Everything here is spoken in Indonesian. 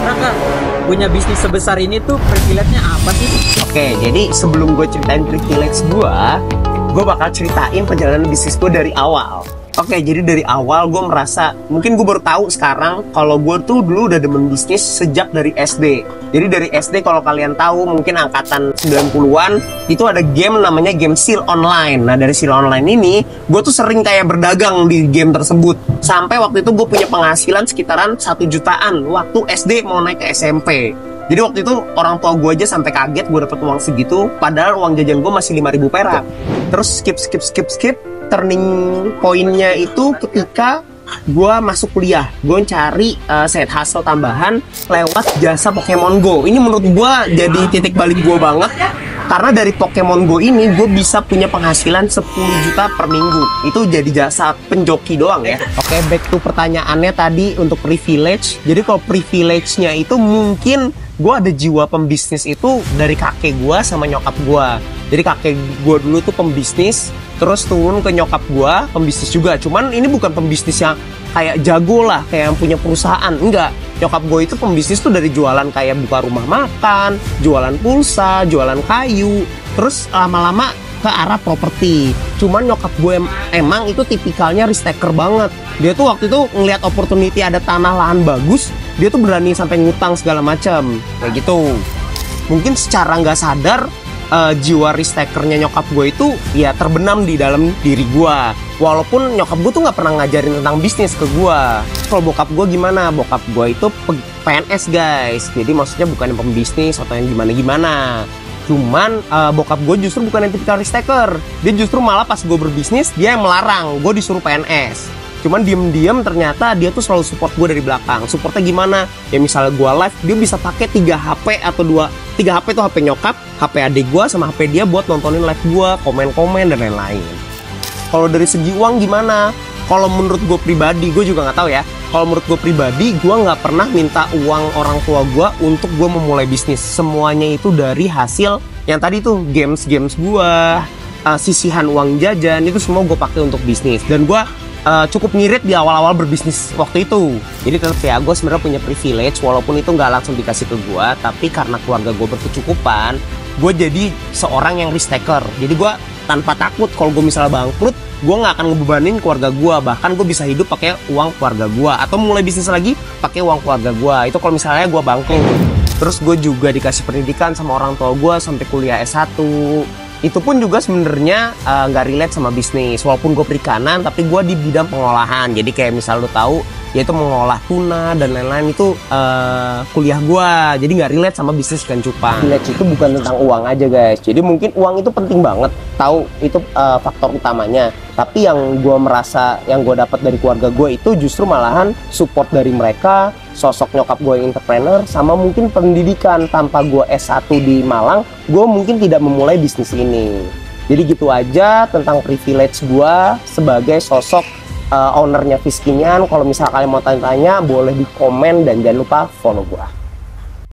Raka, punya bisnis sebesar ini tuh privilege-nya apa sih? Oke, jadi sebelum gue ceritain privilege gue bakal ceritain perjalanan bisnis gue dari awal. Oke, jadi dari awal gue merasa, mungkin gue baru tahu sekarang kalau gue tuh dulu udah demen bisnis sejak dari SD. Jadi dari SD kalau kalian tahu mungkin angkatan 90-an itu ada game namanya game Seal Online. Nah dari Seal Online ini gue tuh sering kayak berdagang di game tersebut. Sampai waktu itu gue punya penghasilan sekitaran 1 jutaan waktu SD mau naik ke SMP. Jadi waktu itu orang tua gue aja sampai kaget gue dapet uang segitu, padahal uang jajan gue masih 5.000 perak. Terus skip. Turning pointnya itu ketika gue masuk kuliah, gue cari side hustle tambahan lewat jasa Pokemon Go. Ini menurut gue jadi titik balik gue banget, karena dari Pokemon Go ini gue bisa punya penghasilan 10 juta per minggu. Itu jadi jasa penjoki doang ya. Oke, back to pertanyaannya tadi untuk privilege. Jadi kalau privilege-nya itu mungkin gue ada jiwa pembisnis itu dari kakek gue sama nyokap gue. Jadi kakek gue dulu tuh pembisnis, terus turun ke nyokap gue pembisnis juga. Cuman ini bukan pembisnis yang kayak jago lah, kayak yang punya perusahaan. Enggak, nyokap gue itu pembisnis tuh dari jualan kayak buka rumah makan, jualan pulsa, jualan kayu, terus lama-lama ke arah properti. Cuman nyokap gue emang itu tipikalnya risk taker banget. Dia tuh waktu itu ngelihat opportunity ada tanah lahan bagus, dia tuh berani sampai ngutang segala macam kayak gitu. Mungkin secara nggak sadar jiwa risk takernya nyokap gue itu ya terbenam di dalam diri gue. Walaupun nyokap gue tuh nggak pernah ngajarin tentang bisnis ke gue. Kalau bokap gue gimana? Bokap gue itu PNS guys. Jadi maksudnya bukan yang pembisnis atau yang gimana-gimana. Cuman bokap gue justru bukan yang tipikal risk taker. Dia justru malah pas gue berbisnis dia yang melarang gue disuruh PNS. Cuman diem-diem ternyata dia tuh selalu support gue dari belakang. Supportnya gimana? Ya misalnya gue live, dia bisa pakai 3 HP atau 3 HP tuh HP nyokap, HP adik gue sama HP dia buat nontonin live gue, komen-komen dan lain-lain. Kalau dari segi uang gimana? Kalau menurut gue pribadi, gue juga nggak tahu ya. Kalau menurut gue pribadi, gue nggak pernah minta uang orang tua gue untuk gue memulai bisnis. Semuanya itu dari hasil yang tadi tuh games gue, sisihan uang jajan itu semua gue pakai untuk bisnis. Dan gue cukup ngirit di awal-awal berbisnis waktu itu. Jadi tetap ya gue sebenarnya punya privilege, walaupun itu nggak langsung dikasih ke gue, tapi karena keluarga gue berkecukupan, gue jadi seorang yang risk taker. Jadi gue tanpa takut kalau gue misalnya bangkrut, gue nggak akan ngebebanin keluarga gue. Bahkan gue bisa hidup pakai uang keluarga gue, atau mulai bisnis lagi pakai uang keluarga gue. Itu kalau misalnya gue bangkrut. Terus gue juga dikasih pendidikan sama orang tua gue sampai kuliah S1. Itu pun juga sebenarnya nggak relate sama bisnis. Walaupun gue perikanan, tapi gue di bidang pengolahan. Jadi kayak misal lo tahu, yaitu mengolah tuna dan lain-lain itu kuliah gue. Jadi nggak relate sama bisnis ikan cupang. Privilege itu bukan tentang uang aja guys. Jadi mungkin uang itu penting banget. Tahu itu faktor utamanya. Tapi yang gue merasa, yang gue dapat dari keluarga gue itu justru malahan support dari mereka. Sosok nyokap gue yang entrepreneur, sama mungkin pendidikan. Tanpa gue S1 di Malang, gue mungkin tidak memulai bisnis ini. Jadi gitu aja tentang privilege gue sebagai sosok ownernya Fiskinian. Kalau misalnya kalian mau tanya-tanya, boleh di komen dan jangan lupa follow gue.